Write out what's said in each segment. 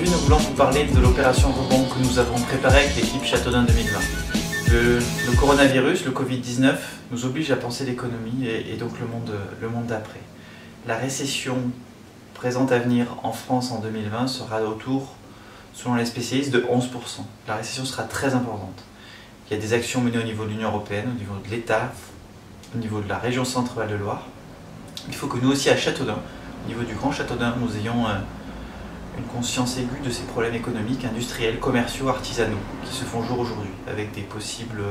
Aujourd'hui, nous voulons vous parler de l'opération rebond que nous avons préparée avec l'équipe Châteaudun 2020. Le coronavirus, le Covid-19, nous oblige à penser l'économie et donc le monde d'après. La récession présente à venir en France en 2020 sera autour, selon les spécialistes, de 11%. La récession sera très importante. Il y a des actions menées au niveau de l'Union européenne, au niveau de l'État, au niveau de la région Centre-Val de Loire. Il faut que nous aussi à Châteaudun, au niveau du Grand Châteaudun, nous ayons une conscience aiguë de ces problèmes économiques, industriels, commerciaux, artisanaux qui se font jour aujourd'hui avec des possibles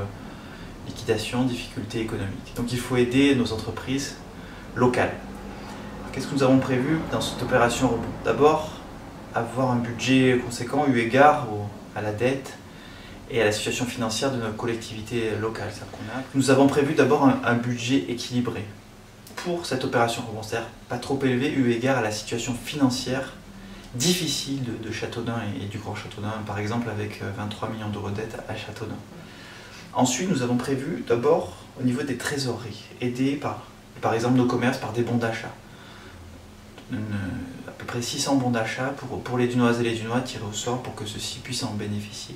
liquidations, difficultés économiques. Donc il faut aider nos entreprises locales. Qu'est-ce que nous avons prévu dans cette opération rebond? D'abord, avoir un budget conséquent eu égard à la dette et à la situation financière de nos collectivités locales. Nous avons prévu d'abord un budget équilibré pour cette opération rebond, c'est-à-dire pas trop élevé eu égard à la situation financière difficile de Châteaudun et du Grand Châteaudun, par exemple avec 23 millions d'euros de dette à Châteaudun. Ensuite, nous avons prévu d'abord au niveau des trésoreries, aider par exemple nos commerces par des bons d'achat. À peu près 600 bons d'achat pour les Dunoises et les Dunois tirés au sort pour que ceux-ci puissent en bénéficier.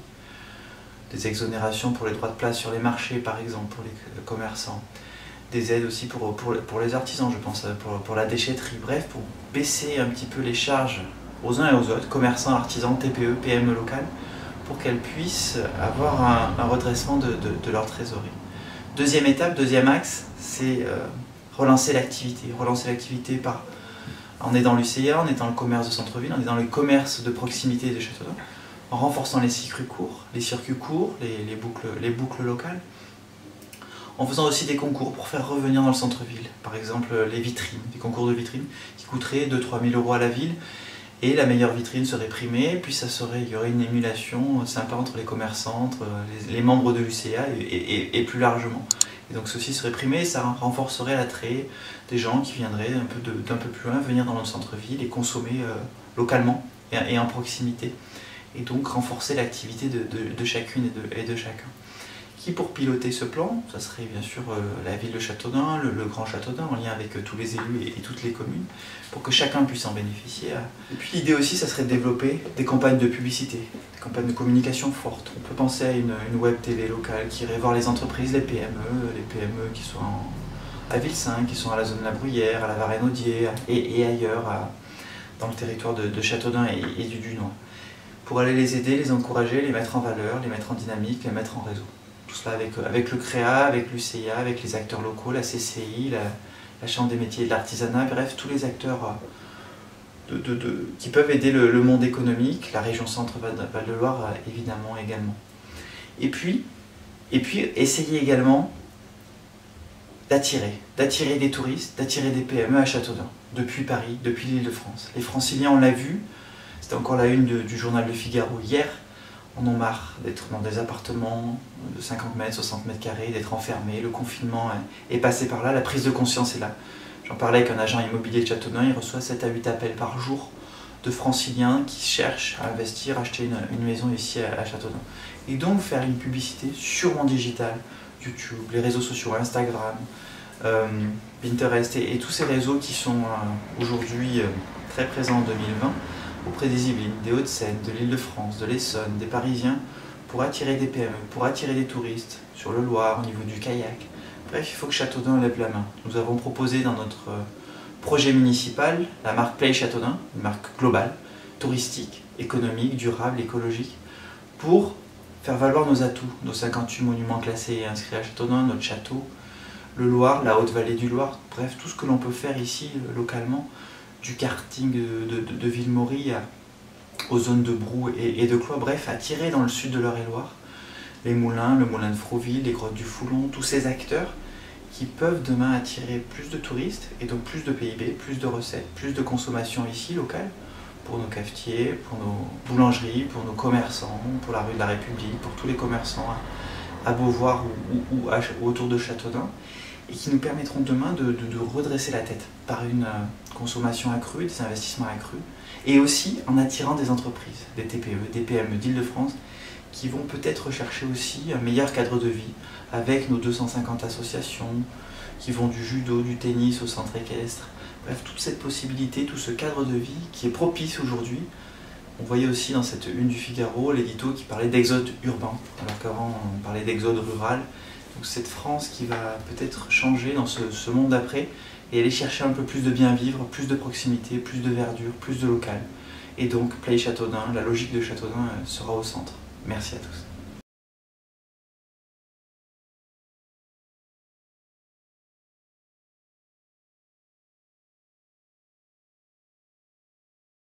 Des exonérations pour les droits de place sur les marchés, par exemple, pour les commerçants. Des aides aussi pour les artisans, je pense, pour la déchetterie. Bref, pour baisser un petit peu les charges aux uns et aux autres, commerçants, artisans, TPE, PME locales, pour qu'elles puissent avoir un redressement de leur trésorerie. Deuxième étape, deuxième axe, c'est relancer l'activité. Relancer l'activité en aidant l'UCA, en aidant le commerce de centre-ville, en aidant le commerce de proximité de Châteaudun, en renforçant les circuits courts, les boucles locales, en faisant aussi des concours pour faire revenir dans le centre-ville. Par exemple, les vitrines, des concours de vitrines qui coûteraient 2-3 000 euros à la ville, et la meilleure vitrine serait primée, puis il y aurait une émulation sympa entre les commerçants, entre les membres de l'UCA et plus largement. Et donc ceci serait primé et ça renforcerait l'attrait des gens qui viendraient d'un peu plus loin venir dans notre centre-ville et consommer localement et en proximité. Et donc renforcer l'activité de chacune et de chacun. Qui pour piloter ce plan, ça serait bien sûr la ville de Châteaudun, le Grand Châteaudun, en lien avec tous les élus et toutes les communes, pour que chacun puisse en bénéficier. Et puis l'idée aussi, ça serait de développer des campagnes de publicité, des campagnes de communication fortes. On peut penser à une web télé locale qui irait voir les entreprises, les PME qui sont à Ville-Saint, qui sont à la zone de la Bruyère, à la Varenaudier et ailleurs dans le territoire de Châteaudun et du Dunois, pour aller les aider, les encourager, les mettre en valeur, les mettre en dynamique, les mettre en réseau. Tout cela avec le CREA, avec l'UCA, avec les acteurs locaux, la CCI, la Chambre des métiers et de l'artisanat, bref, tous les acteurs qui peuvent aider le monde économique, la région Centre-Val de Loire évidemment également. Et puis essayer également d'attirer des touristes, d'attirer des PME à Châteaudun, depuis Paris, depuis l'Île-de-France. Les Franciliens, on l'a vu, c'était encore la une du journal Le Figaro hier, on en a marre d'être dans des appartements de 50 mètres, 60 mètres carrés, d'être enfermés, le confinement est passé par là, la prise de conscience est là. J'en parlais avec un agent immobilier de Châteaudun, il reçoit 7 à 8 appels par jour de franciliens qui cherchent à investir, à acheter une maison ici à Châteaudun. Et donc faire une publicité sûrement digitale, YouTube, les réseaux sociaux, Instagram, Pinterest et tous ces réseaux qui sont aujourd'hui très présents en 2020, auprès des Yvelines, des Hauts-de-Seine, de l'Île-de-France, de l'Essonne, des Parisiens, pour attirer des PME, pour attirer des touristes sur le Loir, au niveau du kayak. Bref, il faut que Châteaudun lève la main. Nous avons proposé dans notre projet municipal la marque Play Châteaudun, une marque globale, touristique, économique, durable, écologique, pour faire valoir nos atouts, nos 58 monuments classés et inscrits à Châteaudun, notre château, le Loir, la Haute-Vallée du Loir, bref, tout ce que l'on peut faire ici localement, du karting de Ville-Maury aux zones de Brou et de Cloix, bref, attirer dans le sud de l'Eure-et-Loire les moulins, le moulin de Froville, les grottes du Foulon, tous ces acteurs qui peuvent demain attirer plus de touristes et donc plus de PIB, plus de recettes, plus de consommation ici locale pour nos cafetiers, pour nos boulangeries, pour nos commerçants, pour la rue de la République, pour tous les commerçants à Beauvoir ou autour de Châteaudun, et qui nous permettront demain de redresser la tête par une consommation accrue, des investissements accrus, et aussi en attirant des entreprises, des TPE, des PME d'Île-de-France, qui vont peut-être rechercher aussi un meilleur cadre de vie, avec nos 250 associations, qui vont du judo, du tennis au centre équestre, bref, toute cette possibilité, tout ce cadre de vie qui est propice aujourd'hui On voyait aussi dans cette une du Figaro l'édito qui parlait d'exode urbain, alors qu'avant on parlait d'exode rural. Donc cette France qui va peut-être changer dans ce monde d'après et aller chercher un peu plus de bien vivre, plus de proximité, plus de verdure, plus de local. Et donc Play Châteaudun, la logique de Châteaudun sera au centre. Merci à tous.